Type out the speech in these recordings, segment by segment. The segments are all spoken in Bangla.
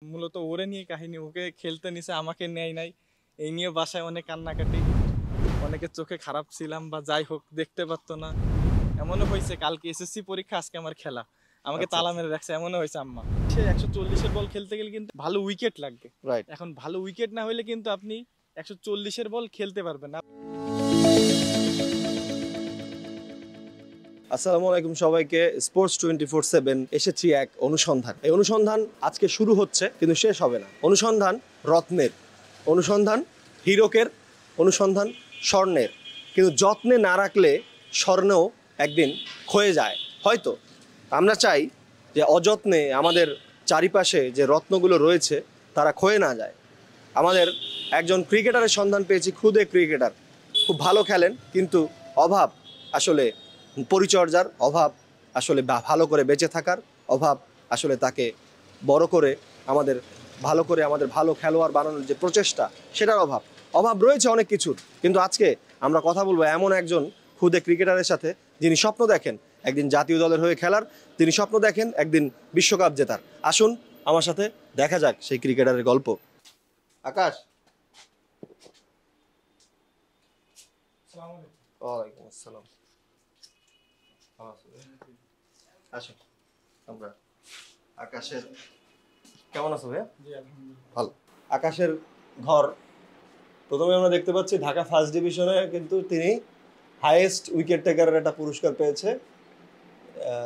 মূলত ওরে নিয়ে কাহিনী, ওকে খেলতে নিছে আমাকে নেয় নাই, এই নিয়ে বাসায় অনেক কান্নাকাটি, অনেকের চোখে খারাপ ছিলাম বা যাই হোক দেখতে পারতো না। এমনও হয়েছে কালকে এসএসসি পরীক্ষা, আজকে আমার খেলা, আমাকে আচ্ছা তালা আচ্ছা মেরে রাখছে, এমনও হয়েছে আম্মা। সে 140-এর বল খেলতে গেলে কিন্তু ভালো উইকেট লাগবে। রাইট। এখন ভালো উইকেট না হলে কিন্তু আপনি 140-এর বল খেলতে পারবেন না। আসসালামু আলাইকুম সবাইকে। স্পোর্টস 24/7 এসেছি এক অনুসন্ধান। এই অনুসন্ধান আজকে শুরু হচ্ছে কিন্তু শেষ হবে না। অনুসন্ধান রত্নের, অনুসন্ধান হীরকের, অনুসন্ধান স্বর্ণের। কিন্তু যত্নে না রাখলে স্বর্ণও একদিন ক্ষয়ে যায় হয়তো। আমরা চাই যে অযত্নে আমাদের চারিপাশে যে রত্নগুলো রয়েছে তারা ক্ষয়ে না যায়। আমাদের একজন ক্রিকেটারের সন্ধান পেয়েছি, খুদে ক্রিকেটার, খুব ভালো খেলেন কিন্তু অভাব আসলে পরিচর্যার, অভাব আসলে ভালো করে বেঁচে থাকার, অভাব আসলে তাকে বড় করে আমাদের ভালো খেলোয়াড় বানানোর যে প্রচেষ্টা সেটার অভাব। অভাব রয়েছে অনেক কিছুর, কিন্তু আজকে আমরা কথা বলবো এমন একজন খুদে ক্রিকেটারের সাথে যিনি স্বপ্ন দেখেন একদিন জাতীয় দলের হয়ে খেলার, তিনি স্বপ্ন দেখেন একদিন বিশ্বকাপ জেতার। আসুন আমার সাথে দেখা যাক সেই ক্রিকেটারের গল্প। আকাশ, ওয়ালাইকুম আসসালাম। আসো আমরা আকাশের, কেমন আছো ভাইয়া? ভালো। আকাশের ঘর প্রথমে আমরা দেখতে পাচ্ছি ঢাকা ফার্স্ট ডিভিশনে কিন্তু তিনি হাইয়েস্ট উইকেট টেকারের একটা পুরস্কার পেয়েছে,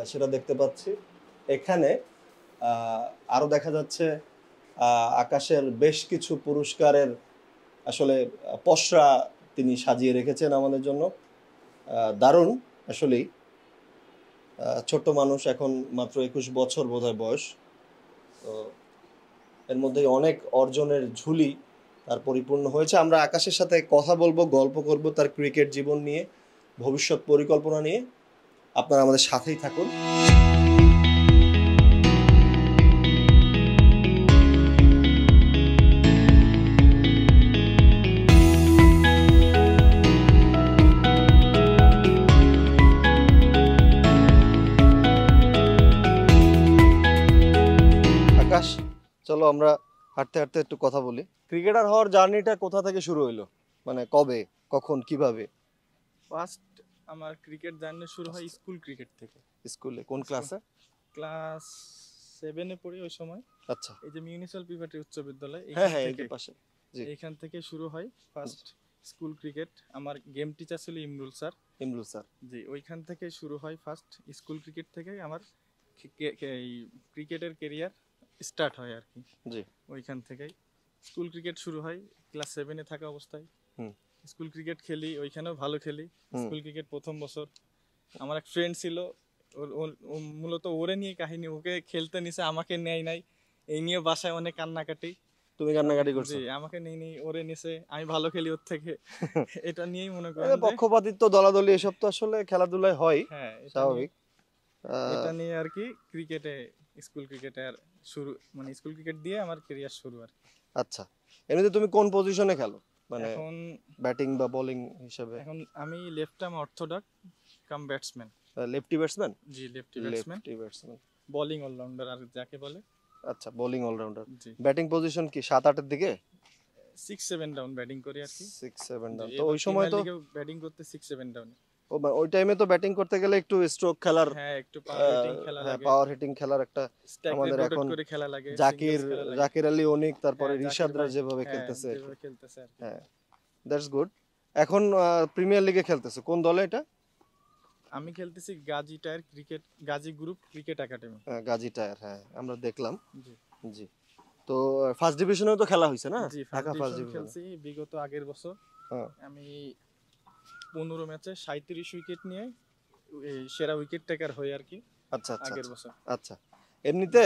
সেটা দেখতে পাচ্ছি এখানে। আরো দেখা যাচ্ছে আকাশের বেশ কিছু পুরস্কারের আসলে পসরা তিনি সাজিয়ে রেখেছেন আমাদের জন্য। দারুণ আসলেই। ছোট্ট মানুষ, এখন মাত্র 21 বছর বোধহয় বয়স, তো এর মধ্যে অনেক অর্জনের ঝুলি তার পরিপূর্ণ হয়েছে। আমরা আকাশের সাথে কথা বলবো, গল্প করব তার ক্রিকেট জীবন নিয়ে, ভবিষ্যৎ পরিকল্পনা নিয়ে। আপনারা আমাদের সাথেই থাকুন। আকাশ, চলো আমরা হাঁটতে হাঁটতে একটু কথা বলি। ক্রিকেটার হওয়ার জার্নিটা কোথা থেকে শুরু হইলো, মানে কবে, কখন, কিভাবে? ফার্স্ট আমার ক্রিকেট জার্নি শুরু হয় স্কুল ক্রিকেট থেকে। স্কুলে কোন ক্লাসে? ক্লাস 7-এ পড়ি ওই সময়। আচ্ছা। এই যে মিউনিসিপাল পিপাটি উচ্চ বিদ্যালয়, হ্যাঁ এখান হ্যাঁ, এই থেকে যে পাশে। জি। এইখান থেকে শুরু হয় ফার্স্ট স্কুল ক্রিকেট। আমার গেম টিচার ছিল ইমরুল স্যার। ইমরুল স্যার। জি, ওইখান থেকে শুরু হয় ফার্স্ট স্কুল ক্রিকেট থেকে আমার এই ক্রিকেটের কেরিয়ার স্টার্ট হয় আর কি। জি। ওইখান থেকেই স্কুল ক্রিকেট শুরু হয় ক্লাস 7-এ থাকা অবস্থায়। হুম। স্কুল ক্রিকেট খেলি, ওইখানেও ভালো খেলি। হুম। স্কুল ক্রিকেট প্রথম বছর আমার এক ফ্রেন্ড ছিল, মূলত ওরে নিয়ে কাহিনী, ওকে খেলতে নিছে আমাকে নেয় নাই, এই নিয়ে বাসায় অনেক কান্নাকাটি। তুমি কান্নাকাটি করছো? জি, আমাকে নেই ওরে নিছে, আমি ভালো খেলি ওর থেকে। এটা নিয়েই মনে করেন যে পক্ষপাতিত্ব, দলাদলি এসব তো আসলে খেলাধুলায় হয়, হ্যাঁ, স্বাভাবিক। এটা নিয়ে আর কি ক্রিকেটে, স্কুল ক্রিকেটে আর শুরু, মানে স্কুল ক্রিকেট দিয়ে আমার ক্যারিয়ার শুরু আর কি। আচ্ছা, এমনিতে তুমি কোন পজিশনে খেলো, মানে এখন ব্যাটিং বা বোলিং হিসেবে? এখন আমি left arm orthodox cum batsman. Lefty batsman? জি, lefty batsman, lefty batsman, bowling allrounder আর যাকে বলে। আচ্ছা, বোলিং অলরাউন্ডার। জি, ব্যাটিং পজিশন কি 7-8 এর দিকে? 6-7 ডাউন ব্যাটিং করি আর কি। 6-7 ডাউন। তো ওই সময় তো ব্যাটিং করতে 6-7 ডাউন। ওই টাইমে তো ব্যাটিং করতে গেলে একটু স্ট্রোক খেলার, হ্যাঁ, একটু পাওয়ার হিটিং খেলা লাগে, পাওয়ার হিটিং খেলার একটা স্ট্যাক আমাদের রোটেট এখন করে খেলা লাগে, জাকির আলী অনিক, তারপরে হ্যাঁ, রিশাদরা জাকির ভাই, যেভাবে হ্যাঁ, খেলতেছে আর কি। যেভাবে খেলতেছে আর কি। হ্যাঁ, দ্যাটস গুড। এখন প্রিমিয়ার লিগে খেলতেছে কোন দলে এটা? আমি খেলতেছি Gazi tyre cricket, Gazi group cricket academy. Gazi tyre, হ্যাঁ আমরা দেখলাম। জি। জি। তো ফার্স্ট ডিভিশনেও তো খেলা হয়েছে না? জি, ঢাকা ফার্স্ট ডিভিশন ডিভিশন খেলছি বিগত আগের বছর। হ্যাঁ। আমি 15 ম্যাচে 37 উইকেট নিয়ে এই সেরা উইকেট টেকার হই আর কি। আচ্ছা আচ্ছা আগের আচ্ছা। বছর। আচ্ছা, এমনিতে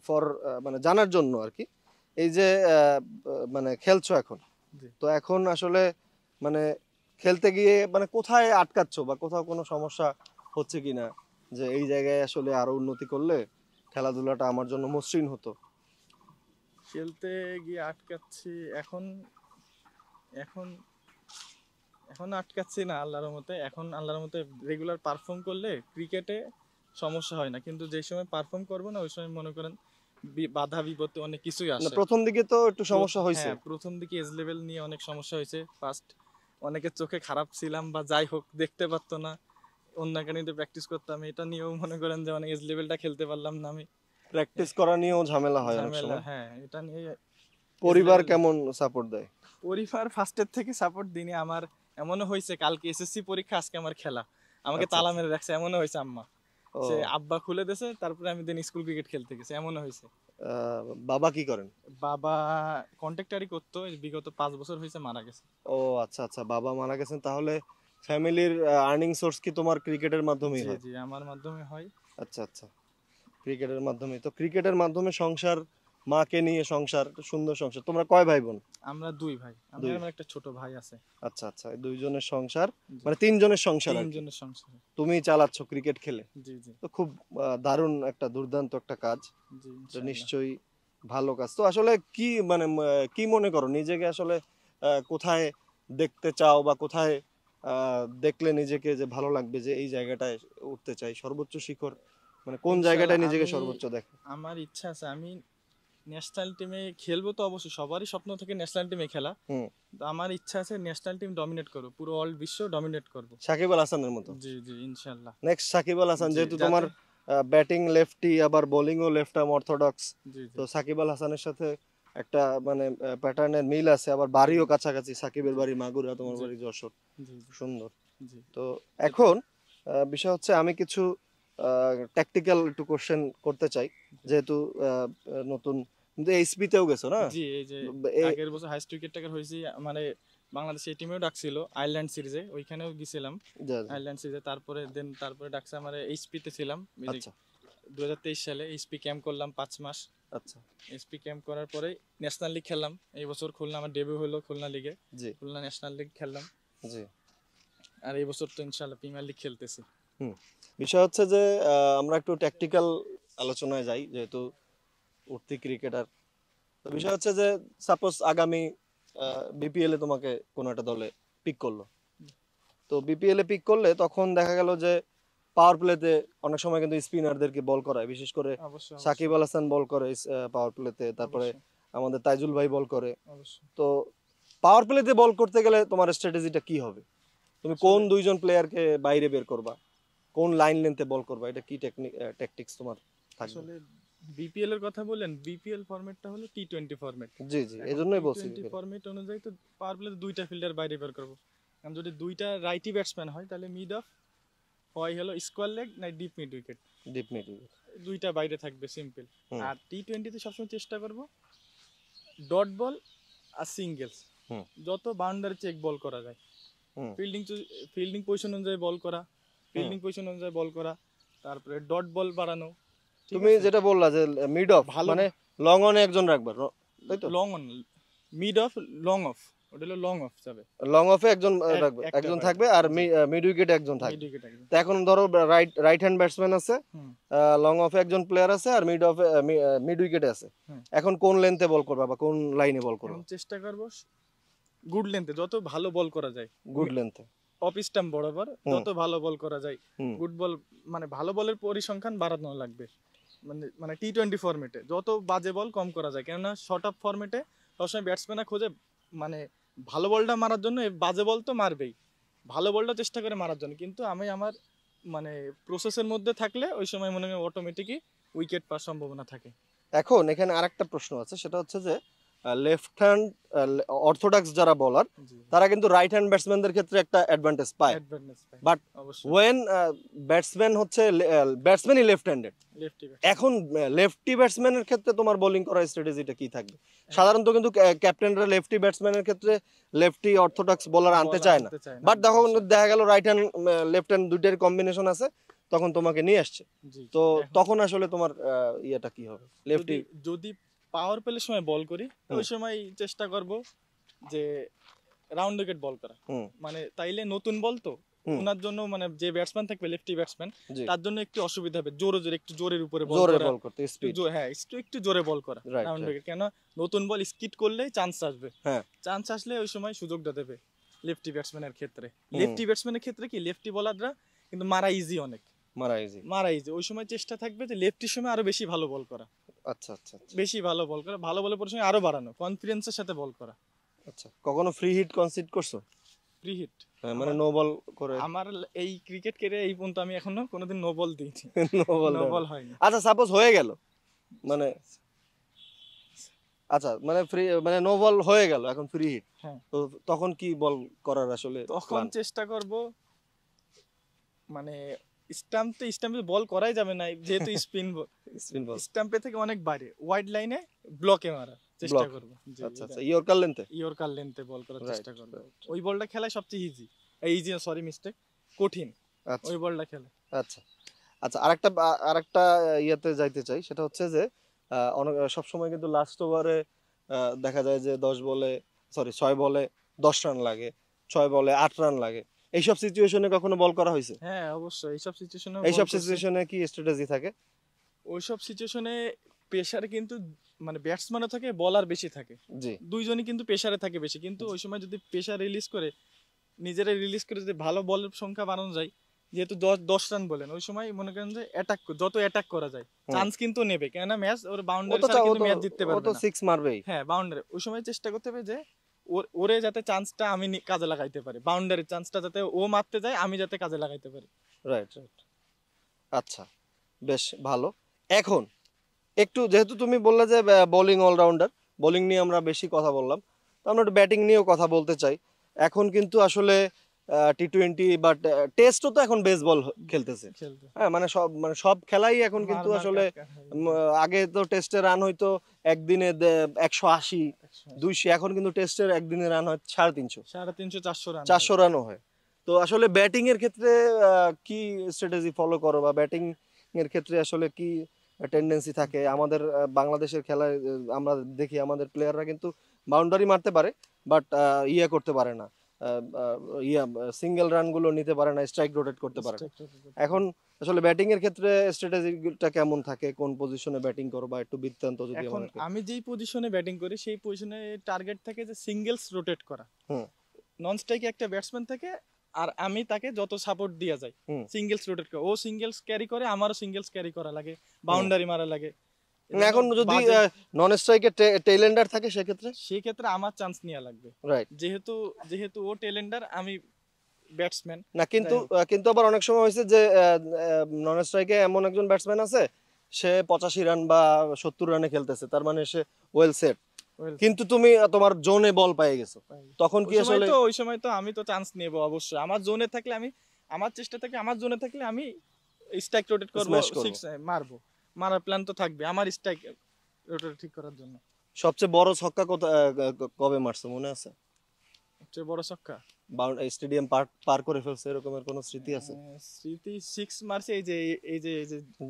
ফর মানে জানার জন্য আর কি, এই যে মানে খেলছো এখন, জি। তো এখন আসলে মানে খেলতে গিয়ে মানে কোথায় আটকাচ্ছো বা কোথাও কোনো সমস্যা হচ্ছে কিনা, যে এই জায়গায় আসলে আরো উন্নতি করলে খেলাধুলাটা আমার জন্য মসৃণ হতো? খেলতে গিয়ে আটকাচ্ছি এখন, এখন এখন আটকাচ্ছি না আল্লাহর রহমতে। এখন আল্লাহর রহমতে রেগুলার পারফর্ম করলে ক্রিকেটে সমস্যা হয় না, কিন্তু যে সময় পারফর্ম করবো না ওই সময় মনে করেন বাধা বিপত্তি অনেক কিছুই না, আসে। প্রথম দিকে তো একটু সমস্যা হয়েছে। হ্যাঁ, প্রথম দিকে এজ লেভেল নিয়ে অনেক সমস্যা হয়েছে। ফার্স্ট অনেকের চোখে খারাপ ছিলাম বা যাই হোক দেখতে পারতো না, অন্য একাডেমিতে প্র্যাকটিস করতাম, এটা নিয়েও মনে করেন যে অনেক এজ লেভেলটা খেলতে পারলাম না আমি। প্র্যাকটিস করা নিয়েও ঝামেলা হয় অনেক ঝামেলা, সময়। হ্যাঁ, এটা নিয়ে পরিবার level- কেমন সাপোর্ট দেয়? পরিবার ফার্স্টের থেকে সাপোর্ট দিনে আমার এমনও হয়েছে কালকে এসএসসি পরীক্ষা আজকে আমার খেলা, আমাকে আচ্ছা, তালা আচ্ছা। মেরে রাখছে, এমনও হয়েছে আম্মা। ও, সে আব্বা খুলে দিয়েছে, তারপরে আমি দিন স্কুল ক্রিকেট খেলতে গেছি, এমনও হয়েছে। বাবা কি করেন? বাবা কন্ট্রাক্টারি করতো, এই বিগত 5 বছর হয়েছে মারা গেছে। ও আচ্ছা আচ্ছা, বাবা মারা গেছেন। তাহলে ফ্যামিলির আর্নিং সোর্স কি তোমার ক্রিকেটের মাধ্যমেই জি হয়? জি, আমার মাধ্যমে হয়। আচ্ছা আচ্ছা, ক্রিকেটের মাধ্যমে। তো ক্রিকেটের মাধ্যমে সংসার, মাকে নিয়ে সংসার, একটা সুন্দর সংসার। তোমরা কয় ভাই বোন? আমরা 2 ভাই, আমি দুই। আর আমার একটা ছোট ভাই আছে। আচ্ছা আচ্ছা, এই দুইজনের সংসার, জি। মানে তিনজনের সংসার আর কি। 3 জনের সংসার। তুমি চালাচ্ছ ক্রিকেট খেলে। জি জি তো খুব দারুণ একটা দুর্দান্ত একটা কাজ। জি, তো ইনশাআল্লাহ। নিশ্চয়ই ভালো কাজ। তো আসলে কি মানে কি মনে করো নিজেকে আসলে কোথায় দেখতে চাও, বা কোথায় দেখলে নিজেকে যে ভালো লাগবে যে এই জায়গাটায় উঠতে চাই, সর্বোচ্চ শিখর মানে কোন ইনশাআল্লাহ, জায়গাটায় নিজেকে আমি সর্বোচ্চ দেখো? আমার ইচ্ছা আছে আমি ন্যাশনাল টিমে খেলবো, তো অবশ্যই সবারই স্বপ্ন থাকে ন্যাশনাল টিমে খেলা। হুম। তো আমার ইচ্ছা আছে ন্যাশনাল টিম ডমিনেট করবো, পুরো অল বিশ্ব ডমিনেট করবো। সাকিব আল হাসানের মতো। জি জি, ইনশাআল্লাহ। নেক্সট সাকিব আল হাসান, জি, যেহেতু তোমার যাতে ব্যাটিং লেফটি, আবার বোলিংও লেফট আর্ম অর্থোডক্স। জি তো জি সাকিব আল হাসানের সাথে একটা মানে প্যাটার্নের মিল আছে, আবার বাড়িও কাছাকাছি। সাকিবের বাড়ি মাগুরা, তোমার জি বাড়ি যশোর। জি জি সুন্দর। জি। তো এখন বিষয় হচ্ছে আমি কিছু ট্যাকটিক্যাল একটু কোশ্চেন করতে চাই, যেহেতু নতুন, কিন্তু এইচপি তেও গেছো না? জি, এই যে এ- আগের বছর হাইস্ট উইকেট টেকার হয়েছি, মানে বাংলাদেশ এই টিমেও ডাকছিল আয়ারল্যান্ড সিরিজে, ওইখানেও গেছিলাম যা, যা। আয়ারল্যান্ড সিরিজে। তারপরে ডাকছে আমার এইচপি তে ছিলাম আচ্ছা 2023 সালে এইচপি ক্যাম্প করলাম 5 মাস। আচ্ছা। এইচপি ক্যাম্প করার পরে ন্যাশনাল লিগ খেললাম এই বছর, খুলনা আমার ডেবিউ হলো খুলনা লিগে, জি খুলনা ন্যাশনাল লিগ খেললাম। জি। আর এই বছর তো ইনশাআল্লাহ প্রিমিয়ার লিগ খেলতেছি। হুম। বিষয় হচ্ছে যে আমরা একটু ট্যাকটিক্যাল আলোচনায় যাই, যেহেতু উঠতি ক্রিকেটার। তো বিষয় হচ্ছে যে সাপোজ আগামী বিপিএল এ তোমাকে কোনো একটা দলে পিক করলো, তো বিপিএল এ পিক করলে তখন দেখা গেল যে পাওয়ার প্লেতে অনেক সময় কিন্তু স্পিনারদেরকে বল করায়, বিশেষ করে অবশ্যই সাকিব আল হাসান বল করে পাওয়ার প্লেতে, তারপরে আমাদের তাইজুল ভাই বল করে। অবশ্যই। তো পাওয়ার প্লেতে বল করতে গেলে তোমার স্ট্র্যাটেজিটা কি হবে? তুমি কোন আসলে- দুইজন প্লেয়ারকে বাইরে বের করবা, কোন লাইন লেন্থে বল করবা, এটা কি ট্যাকটিক্স তোমার থাকবে? আসলে বিপিএল এর কথা বলেন, বিপিএল ফরম্যাটটা হলো টি20 ফরম্যাট। জি জি, এই এখন জন্যই বলছি। টি20 ফরম্যাট অনুযায়ী তো পাওয়ার প্লেতে 2টা ফিল্ডার বাইরে বের করবো। কারণ যদি 2টা রাইটি ব্যাটসম্যান হয় তাহলে মিড অফ হয় হলো স্কোয়ার লেগ না deep mid wicket, deep middle. 2টা বাইরে থাকবে, সিম্পল। হুম। আর টি20 তে সবসময় চেষ্টা করব ডট বল আর সিঙ্গেলস, হুম। যত বাউন্ডারি চেক বল করা যায়, হুম। ফিল্ডিং পজিশন অনুযায়ী বল করা, ফিল্ডিং পজিশন অনুযায়ী বল করা, তারপরে ডট বল বাড়ানো। ঠিক তুমি আছে? যেটা বললা যে মিড অফ, ভালো- মানে লং অনে একজন রাখবা, তাই তো? Long on, mid of, long of, ওটা হলো লং অফ যাবে। লং অফে একজন রাখবে, একটা একজন বাইরে, থাকবে, আর জি। মিড উইকেটে একজন মিড থাকবে। উইকেট একদম। তো এখন ধরো রাইট হ্যান্ড ব্যাটসম্যান আছে, হুম। লং অফে একজন প্লেয়ার আছে, আর মিড উইকেটে আছে। হুম। এখন কোন লেন্থে বল করবা, বা কোন লাইনে বল করবা? এখন চেষ্টা করবো গুড লেন্থে যত ভালো বল করা যায়, গুড লেন্থে। অফ স্টাম্প বরাবর যত ভালো বল করা যায়। হুম। গুড বল মানে ভালো বলের পরিসংখ্যান বাড়ানো লাগবে, মানে টি20 ফরম্যাটে যত বাজে বল কম করা যায়, কেননা শর্ট অফ ফরম্যাটে সবসময় ব্যাটসম্যানরা খোঁজে মানে ভালো বলটা মারার জন্য, এই বাজে বল তো মারবেই, ভালো বলটা চেষ্টা করে মারার জন্য। কিন্তু আমি আমার মানে প্রসেসের মধ্যে থাকলে ওই সময় মনে হয় অটোমেটিকই উইকেট পাওয়ার সম্ভাবনা থাকে। এখন এখানে আরেকটা প্রশ্ন আছে, সেটা হচ্ছে যে লেফট হ্যান্ড অর্থোডক্স যারা বলার, জি, তারা কিন্তু রাইট হ্যান্ড ব্যাটসম্যানদের ক্ষেত্রে একটা অ্যাডভান্টেজ পায়। Advantage pi. বাট অবশ্যই ওয়েন ব্যাটসম্যান হচ্ছে ব্যাটসম্যানই লেফট হ্যান্ডেড, লেফটি এখন লেফটি ব্যাটসম্যানের ক্ষেত্রে তোমার বোলিং করার স্ট্র্যাটেজিটা কি থাকবে? সাধারণত কিন্তু ক্যাপ্টেনরা লেফটি ব্যাটসম্যানের ক্ষেত্রে লেফটি অর্থোডক্স বোলার আনতে চায় না, বাট দেখো দেখা গেল রাইট হ্যান্ড লেফট হ্যান্ড দুইটার কম্বিনেশন আছে, তখন তোমাকে নিয়ে আসছে। তো তখন আসলে তোমার ইয়েটা কি হবে? লেফটি যদি পাওয়ার প্লের সময় বল করি তো ওই সময় চেষ্টা করব যে রাউন্ড উইকেট বল করা, হুম মানে তাইলে নতুন বল তো ওনার জন্য, মানে যে ব্যাটসম্যান থাকবে লেফটি ব্যাটসম্যান জি, তার জন্য একটু অসুবিধা হবে, জোরে জোরে একটু জোরের উপরে বল জোরে করা, বল করতে স্পিড। হ্যাঁ একটু জোরে বল করা Right, রাউন্ড right. উইকেট, কেন নতুন বল স্কিট করলেই চান্স আসবে, হ্যাঁ চান্স আসলে ওই সময় সুযোগটা দেবে লেফটি ব্যাটসম্যানের ক্ষেত্রে। লেফটি ব্যাটসম্যানের ক্ষেত্রে কি লেফটি বলাররা কিন্তু মারা ইজি, অনেক মারা ইজি। মারা ইজি, ওই সময় চেষ্টা থাকবে যে লেফটির সময় আরো বেশি ভালো বল করা। আচ্ছা আচ্ছা আচ্ছা বেশি ভালো বল করা, ভালো বলের পরিসংখ্যান আরো বাড়ানো, কনফিডেন্সের সাথে বল করা। আচ্ছা, কখনো ফ্রি হিট কনসিড করছো? ফ্রি হিট হ্যাঁ, মানে নো বল করে। আমার এই ক্রিকেট কেরিয়ার এই পর্যন্ত আমি এখনো কোনোদিন নো বল দিইনি। নো বল নো বল হয়নি। আচ্ছা, সাপোজ হয়ে গেল, মানে আচ্ছা মানে ফ্রি মানে নো বল হয়ে গেল, এখন ফ্রি হিট, হ্যাঁ, তো তখন কি বল করার আসলে তখন চেষ্টা করব মানে স্টাম্পে বল করাই যাবে না যেহেতু স্পিন বল, স্পিন বল? স্টাম্পে থেকে অনেক বাইরে ওয়াইড লাইনে ব্লকে মারা চেষ্টা Block? করব। আচ্ছা আচ্ছা, ইয়র্কার লেন্থে। ইয়র্কার লেন্থে বল করার Right, চেষ্টা করব। right. ওই বলটা খেলায় সবচেয়ে ইজি সরি মিস্টেক, কঠিন আচ্ছা ওই বলটা খেলে। আচ্ছা আচ্ছা, আরেকটা ইয়াতে যাইতে চাই, সেটা হচ্ছে যে অনেক সবসময় কিন্তু লাস্ট ওভারে দেখা যায় যে 6 বলে 10 রান লাগে, 6 বলে 8 রান লাগে। এইসব সিচুয়েশনে কখনো বল করা হয়েছে? হ্যাঁ অবশ্যই এইসব সিচুয়েশনে এইসব সিচুয়েশনে কি স্ট্র্যাটেজি থাকে? ওইসব সিচুয়েশনে প্রেসার কিন্তু মানে ব্যাটসম্যানও থাকে, বলার বেশি থাকে, জি দুইজনই কিন্তু প্রেসারে থাকে বেশি, কিন্তু ওই সময় যদি প্রেসার রিলিজ করে নিজেরা রিলিজ করে যদি ভালো বলের সংখ্যা বাড়ানো যায়, যেহেতু 10 রান বলেন, ওই সময় মনে করেন যে যত অ্যাটাক করা যায় চান্স কিন্তু নেবে, কেননা ম্যাচ ওর বাউন্ডারি ছাড়া কিন্তু ম্যাচ জিততে ও পারবে তো না। 6 মারবেই। হ্যাঁ বাউন্ডারি, ওই সময় চেষ্টা করতে হবে যে ওরে যাতে চান্সটা আমি কাজে লাগাইতে পারি, বাউন্ডারির চান্সটা যাতে ও মারতে যায় আমি যাতে কাজে লাগাইতে পারি। Right right. আচ্ছা, বেশ ভালো। এখন একটু যেহেতু তুমি বললে যে বোলিং অলরাউন্ডার, বোলিং নিয়ে আমরা বেশি কথা বললাম, তো আমরা একটু ব্যাটিং নিয়েও কথা বলতে চাই। এখন কিন্তু আসলে টি-20 বাট টেস্টও তো এখন বেসবল খেলতেছে। খেলতে হ্যাঁ, মানে সব খেলাই এখন কিন্তু আসলে আগে তো টেস্টে রান হইতো একদিনে 180 200, এখন কিন্তু টেস্টের একদিনে রান হয় 350 350 400 রান 400 রানও হয়। তো আসলে ব্যাটিং এর ক্ষেত্রে কি স্ট্র্যাটেজি ফলো করো, বা ব্যাটিং এর ক্ষেত্রে আসলে কি টেন্ডেন্সি থাকে? আমাদের বাংলাদেশের খেলায় আমরা দেখি আমাদের প্লেয়াররা কিন্তু বাউন্ডারি মারতে পারে, বাট ইয়ে করতে পারে না, সিঙ্গেল রানগুলো নিতে পারে না, স্ট্রাইক রোটেট করতে পারে না। এখন আসলে ব্যাটিং এর ক্ষেত্রে স্ট্র্যাটেজিটা কেমন থাকে, কোন পজিশনে ব্যাটিং করো, বা একটু বৃত্তান্ত যদি এখন আমাদেরকে। আমি যেই পজিশনে ব্যাটিং করি সেই পজিশনে টার্গেট থাকে যে সিঙ্গেলস রোটেট করা, হুম নন স্ট্রাইকে একটা ব্যাটসম্যান থাকে আর আমি তাকে যত সাপোর্ট দেওয়া যায় হুম। সিঙ্গেলস রোটেট করে, ও সিঙ্গেলস ক্যারি করে আমারও সিঙ্গেলস ক্যারি করা লাগে, বাউন্ডারি মারা লাগে। এখন যদি নন স্ট্রাইকে টেইলেন্ডার থাকে সেক্ষেত্রে সেই ক্ষেত্রে আমার চান্স নেওয়া লাগবে, রাইট। যেহেতু যেহেতু ও টেলেন্ডার আমি ব্যাটসম্যান না কিন্তু কিন্তু আবার অনেক সময় হয়েছে যে নন স্ট্রাইকে এমন একজন ব্যাটসম্যান আছে, সে 85 রান বা 70 রানে খেলতেছে, তার মানে সে ওয়েল সেট, কিন্তু তুমি তোমার জোনে বল পেয়ে গেছো, তখন কি আসলে? ওই সময় তো আমি তো চান্স নেব অবশ্যই, আমার জোনে থাকলে আমি, আমার চেষ্টা থাকে আমার জোনে থাকলে আমি স্ট্রাইক রোটেট করব, Smash করবো। 6 মারবো, মারার প্ল্যান তো থাকবে আমার স্ট্রাইক রোটেট ঠিক করার জন্য। সবচেয়ে বড় ছক্কা কবে মারছো মনে আছে? সবচেয়ে বড় ছক্কা স্টেডিয়াম পার করে ফেলছে, এরকমের কোনো স্মৃতি আছে? স্মৃতি 6 মারছে এই যে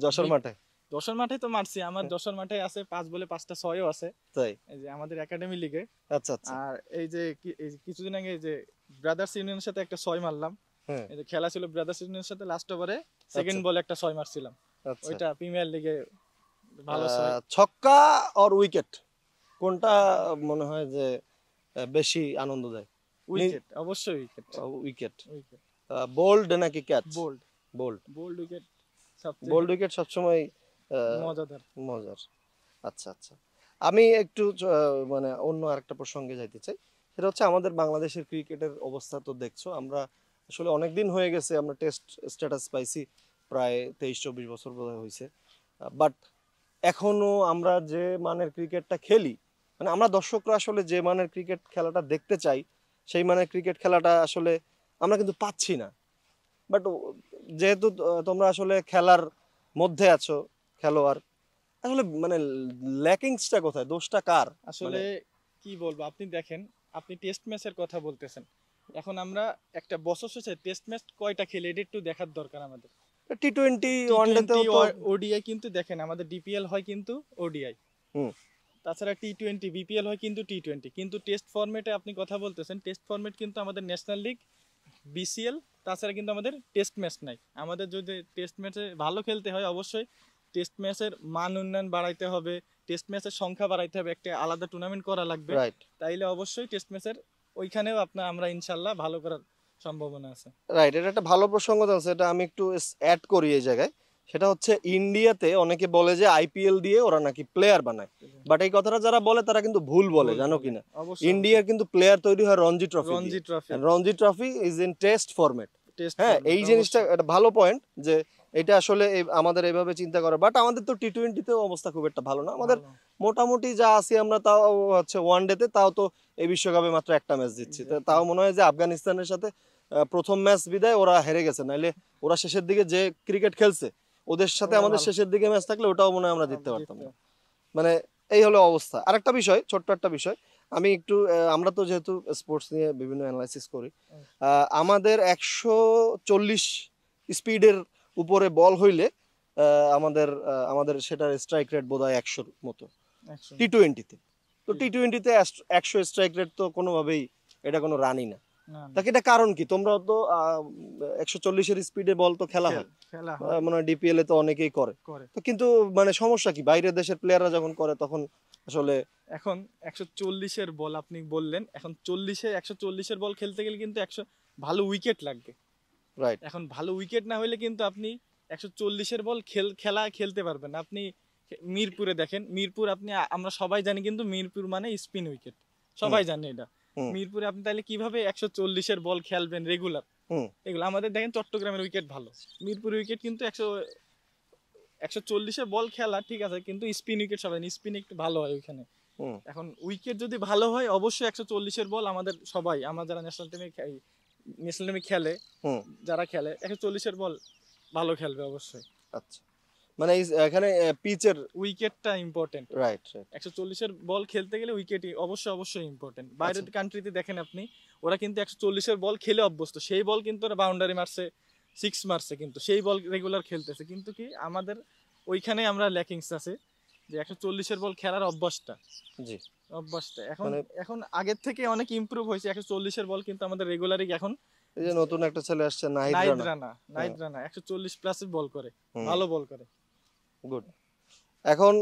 যশোর মাঠে? যশোর মাঠে তো মারছি, আমার যশোর মাঠে আছে 5 বলে 5টা 6ও আছে, তাই? এই যে আমাদের একাডেমি লিগে। আচ্ছা আচ্ছা। আর এই যে কিছুদিন আগে এই যে ব্রাদার্স ইউনিয়নের সাথে একটা 6 মারলাম, হ্যাঁ এই যে খেলা ছিল ব্রাদার্স ইউনিয়নের সাথে, লাস্ট ওভারে সেকেন্ড বলে একটা 6 মারছিলাম, আচ্ছা। ওইটা প্রিমিয়ার লিগে ভালো 6। ছক্কা আর উইকেট কোনটা মনে হয় যে বেশি আনন্দ দেয়? উইকেট অবশ্যই উইকেট। উইকেট। উইকেট বোল্ড নাকি catch? Bowled bowled. Bowled wicket সবচেয়ে বোল্ড উইকেট সবসময় মজাদার। মজার। আচ্ছা আচ্ছা, আমি একটু মানে অন্য আরেকটা প্রসঙ্গে যাইতে চাই, সেটা হচ্ছে আমাদের বাংলাদেশের ক্রিকেটের অবস্থা তো দেখছো, আমরা আসলে অনেক দিন হয়ে গেছে আমরা টেস্ট স্ট্যাটাস পাইছি, প্রায় 23-24 বছর বোধ হয়েছে, বাট এখনো আমরা যে মানের ক্রিকেটটা খেলি, মানে আমরা দর্শকরা আসলে যে মানের ক্রিকেট খেলাটা দেখতে চাই, সেই মানের ক্রিকেট খেলাটা আসলে আমরা কিন্তু পাচ্ছি না। বাট যেহেতু তোমরা আসলে খেলার মধ্যে আছো, খেলোয়াড়, আসলে মানে ল্যাকিংসটা কোথায়, দোষটা কার? আসলে কি বলবো, আপনি দেখেন, আপনি টেস্ট ম্যাচের কথা বলতেছেন, এখন আমরা একটা বছর শেষে টেস্ট ম্যাচ কয়টা খেলে এটা একটু দেখার দরকার আমাদের। টি-20 ওয়ানডেতেও তো ওডিআই কিন্তু দেখেন, আমাদের ডিপিএল হয় কিন্তু ওডিআই, হুম তাছাড়া টি20 বিপিএল হয় কিন্তু টি20, কিন্তু টেস্ট ফরম্যাটে আপনি কথা বলতেছেন, টেস্ট ফরম্যাট কিন্তু আমাদের ন্যাশনাল লিগ, বিসিএল, তাছাড়া কিন্তু আমাদের টেস্ট ম্যাচ নাই। আমাদের যদি টেস্ট ম্যাচে ভালো খেলতে হয় অবশ্যই টেস্ট ম্যাচের মান উন্নয়ন বাড়াইতে হবে, টেস্ট ম্যাচের সংখ্যা বাড়াইতে হবে, একটা আলাদা টুর্নামেন্ট করা লাগবে, রাইট তাইলে অবশ্যই টেস্ট ম্যাচের ওইখানেও আমরা ইনশাল্লাহ ভালো করার সম্ভাবনা আছে। রাইট, এটা একটা ভালো প্রসঙ্গ আছে, এটা আমি একটু অ্যাড করি এই জায়গায়। সেটা হচ্ছে ইন্ডিয়াতে অনেকে বলে যে আইপিএল দিয়ে ওরা নাকি প্লেয়ার বানায়, বাট এই কথাটা যারা বলে তারা কিন্তু ভুল বলে, জানো কিনা? অবশ্যই ইন্ডিয়ার কিন্তু প্লেয়ার তৈরি হয় রঞ্জি ট্রফি দিয়ে। Ranji trophy Ranji trophy is in test format. Test হ্যাঁ, এই জিনিসটা একটা ভালো পয়েন্ট যে এটা আসলে আমাদের এইভাবে চিন্তা করে। বাট আমাদের তো টি-20তেও অবস্থা খুব একটা ভালো না, আমাদের মোটামুটি যা আছি আমরা, তাও হচ্ছে ওয়ান ডেতে, তাও তো এই বিশ্বকাপে মাত্র একটা ম্যাচ জিতছি। তো তাও মনে হয় যে আফগানিস্তানের সাথে প্রথম ম্যাচ বিদায় ওরা হেরে গেছে, নাইলে ওরা শেষের দিকে যে ক্রিকেট খেলছে ওদের সাথে ওরা আমাদের ভালো। শেষের দিকে ম্যাচ থাকলে ওটাও মনে হয় আমরা জিততে পারতাম না। জিততে। মানে এই হলো অবস্থা। আরেকটা বিষয়, ছোট্ট একটা বিষয়, আমি একটু আমরা তো যেহেতু স্পোর্টস নিয়ে বিভিন্ন অ্যানালাইসিস করি, আমাদের 140 স্পিডের উপরে বল হইলে আমাদের সেটার স্ট্রাইক রেট বোধহয় 100-র মতো একশো। টি-20তে। তো টি-20তে 100 স্ট্রাইক রেট তো কোনোভাবেই এটা কোনো রানই না। না, না। তাকে এটা কারণ কি? তোমরা তো 140-এর স্পিডে বল তো খেলা হয়, খেলা হয় মনে হয় ডিপিএল এ তো অনেকেই করে। করে। তো কিন্তু মানে সমস্যা কি, বাইরের দেশের প্লেয়াররা যখন করে তখন আসলে এখন 140-এর বল আপনি বললেন, এখন 140-এর বল খেলতে গেলে কিন্তু 100 ভালো উইকেট লাগবে। রাইট। এখন ভালো উইকেট না হলে কিন্তু আপনি 140-এর বল খেলতে পারবেন না। আপনি মিরপুরে দেখেন, মিরপুর আপনি আমরা সবাই জানি কিন্তু মিরপুর মানে স্পিন উইকেট, সবাই জানে এটা। হুম। মিরপুরে আপনি তাহলে কিভাবে 140-এর বল খেলবেন রেগুলার? হুম। এগুলো আমাদের দেখেন চট্টগ্রামের উইকেট ভালো, মিরপুর উইকেট কিন্তু 140-এ বল খেলা ঠিক আছে, কিন্তু স্পিন উইকেট সবাই, স্পিন একটু ভালো হয় ওইখানে। হুম। এখন উইকেট যদি ভালো হয় অবশ্যই 140-এর বল আমাদের সবাই, আমরা যারা ন্যাশনাল টিমে খেলে, হুম। যারা খেলে 140-এর বল ভালো খেলবে অবশ্যই। আচ্ছা, মানে এখানে পিচের উইকেটটা ইম্পর্টেন্ট। রাইট রাইট 140-এর বল খেলতে গেলে উইকেটই অবশ্যই ইম্পর্টেন্ট। বাইরের আচ্ছা। কান্ট্রিতে দেখেন আপনি, ওরা কিন্তু 140-এর বল খেলে অভ্যস্ত, সেই বল কিন্তু ওরা বাউন্ডারি মারছে, সিক্স মারছে, কিন্তু সেই বল রেগুলার খেলতেছে। কিন্তু কি আমাদের ওইখানে আমরা ল্যাকিংস আছে যে 140-এর বল খেলার জি। অভ্যাসটা এখন মানে এখন আগের থেকে অনেক ইমপ্রুভ হয়েছে। 140-এর বল কিন্তু আমাদের রেগুলারই এখন। এই যে নতুন একটা ছেলে আসছে নাহিদ নাইদ রানা, রানা 140 প্লাস বল করে, হুম। ভালো বল করে। গুড। এখন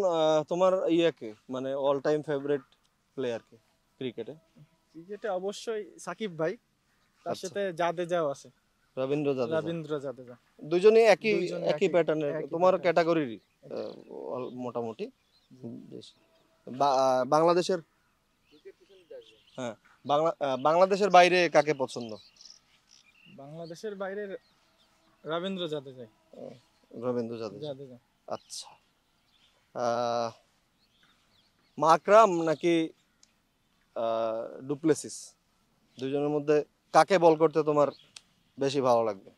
তোমার কে, মানে অল টাইম ফেভারিট প্লেয়ার কে ক্রিকেটে? ক্রিকেটে অবশ্যই সাকিব ভাই, তার আচ্ছা। সাথে জাদেজাও আছে, রবীন্দ্র জাদেজা। রবীন্দ্র জাদেজা। দুজনেই একই দুইজনে একই প্যাটার্নের, একই তোমার pattern। ক্যাটাগরিরই মোটামুটি। বেশ। বাংলাদেশের, হ্যাঁ, বাংলাদেশের বাইরে কাকে পছন্দ? বাংলাদেশের বাইরে রবীন্দ্র জাদেজা। রবীন্দ্র জাদেজা। জাদেজা। আচ্ছা, মাকরাম নাকি ডুপ্লেসিস, দুজনের মধ্যে কাকে বল করতে তোমার বেশি ভালো লাগবে?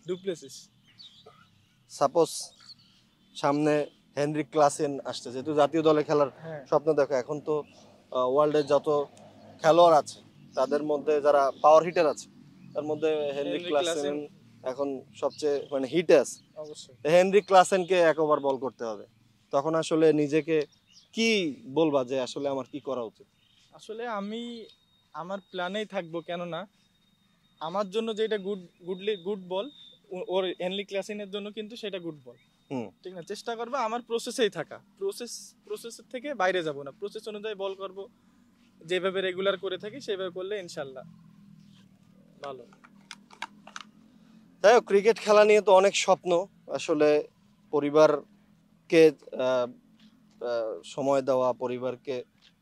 ডুপ্লেসিস। সাপোজ সামনে হেনরিক ক্লাসেন আসছে, যেহেতু জাতীয় দলে খেলার হ্যাঁ, স্বপ্ন দেখো, এখন তো ওয়ার্ল্ডের যত খেলোয়াড় আছে তাদের মধ্যে যারা পাওয়ার হিটার আছে তার মধ্যে হেনরিক হেনরিক ক্লাসেন ক্লাসেন এখন সবচেয়ে মানে হিটে আছে। অবশ্যই। হেনরিক ক্লাসেনকে এক ওভার বল করতে হবে, তখন আসলে নিজেকে কি বলবা যে আসলে আমার কি করা উচিত? আসলে আমি আমার প্ল্যানেই থাকবো, কেননা আমার জন্য যেটা গুড বল, ওর হেনরি ক্লাসিনের জন্য কিন্তু সেটা গুড বল। হুম। ঠিক না, চেষ্টা করবো আমার প্রসেসেই থাকা, প্রসেসের থেকে বাইরে যাব না, প্রসেস অনুযায়ী বল করব, যেভাবে রেগুলার করে থাকি সেভাবে করলে ইনশাল্লাহ ভালো। তাই হোক, ক্রিকেট খেলা নিয়ে তো অনেক স্বপ্ন, আসলে পরিবারকে সময় দেওয়া, পরিবারকে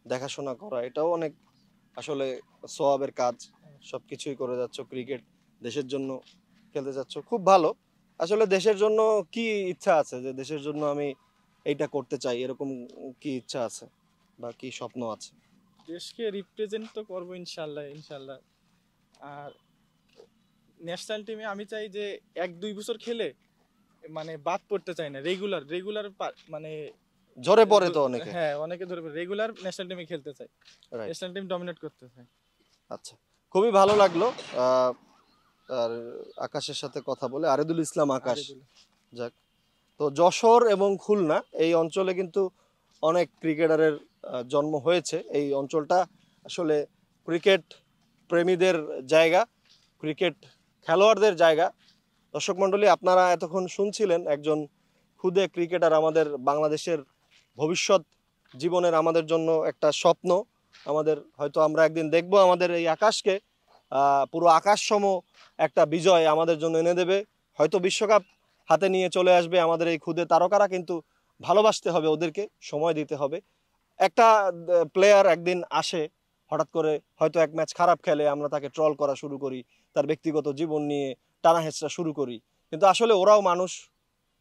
দেখাশোনা করা, এটাও অনেক আসলে সওয়াবের কাজ। সবকিছুই করে যাচ্ছ, ক্রিকেট দেশের জন্য খেলতে যাচ্ছ, খুব ভালো। আসলে দেশের জন্য কি ইচ্ছা আছে, যে দেশের জন্য আমি এইটা করতে চাই, এরকম কি ইচ্ছা আছে বা কি স্বপ্ন আছে? দেশকে রিপ্রেজেন্ট তো করবো ইনশাল্লাহ ইনশাল্লাহ। আর ন্যাশনাল টিমে আমি চাই যে 1-2 বছর খেলে মানে বাদ পড়তে চাই না, রেগুলার মানে ঝরে পড়ে তো অনেকে। হ্যাঁ, অনেকে ধরে রেগুলার ন্যাশনাল টিমে খেলতে চাই, Right. ন্যাশনাল টিম ডমিনেট করতে চাই। আচ্ছা, খুবই ভালো লাগলো আর আকাশের সাথে কথা বলে, আরেদুল ইসলাম আকাশ। যাক, তো যশোর এবং খুলনা এই অঞ্চলে কিন্তু অনেক ক্রিকেটারের জন্ম হয়েছে। এই অঞ্চলটা আসলে ক্রিকেট প্রেমীদের জায়গা, ক্রিকেট খেলোয়াড়দের জায়গা। দর্শক মণ্ডলী, আপনারা এতক্ষণ শুনছিলেন একজন খুদে ক্রিকেটার, আমাদের বাংলাদেশের ভবিষ্যৎ জীবনের আমাদের জন্য একটা স্বপ্ন। আমাদের হয়তো আমরা একদিন দেখব আমাদের এই আকাশকে, পুরো আকাশ সম একটা বিজয় আমাদের জন্য এনে দেবে। হয়তো বিশ্বকাপ হাতে নিয়ে চলে আসবে আমাদের এই ক্ষুদে তারকারা, কিন্তু ভালোবাসতে হবে ওদেরকে, সময় দিতে হবে। একটা প্লেয়ার একদিন আসে হঠাৎ করে, হয়তো এক ম্যাচ খারাপ খেলে, আমরা তাকে ট্রল করা শুরু করি, তার ব্যক্তিগত জীবন নিয়ে টানা হেঁচড়া শুরু করি, কিন্তু আসলে ওরাও মানুষ,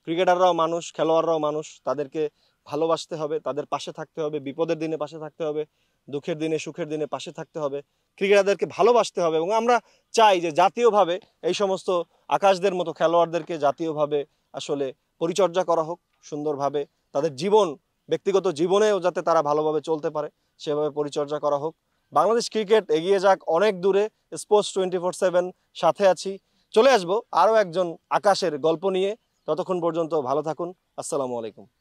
ক্রিকেটাররাও মানুষ, খেলোয়াড়রাও মানুষ। তাদেরকে ভালোবাসতে হবে, তাদের পাশে থাকতে হবে, বিপদের দিনে পাশে থাকতে হবে, দুঃখের দিনে সুখের দিনে পাশে থাকতে হবে, ক্রিকেটারদেরকে ভালোবাসতে হবে। এবং আমরা চাই যে জাতীয়ভাবে এই সমস্ত আকাশদের মতো খেলোয়াড়দেরকে জাতীয়ভাবে আসলে পরিচর্যা করা হোক সুন্দরভাবে, তাদের জীবন, ব্যক্তিগত জীবনেও যাতে তারা ভালোভাবে চলতে পারে সেভাবে পরিচর্যা করা হোক। বাংলাদেশ ক্রিকেট এগিয়ে যাক অনেক দূরে। স্পোর্টস 24/7 সাথে আছি। চলে আসবো আরও একজন আকাশের গল্প নিয়ে। ততক্ষণ পর্যন্ত ভালো থাকুন। আসসালামু আলাইকুম।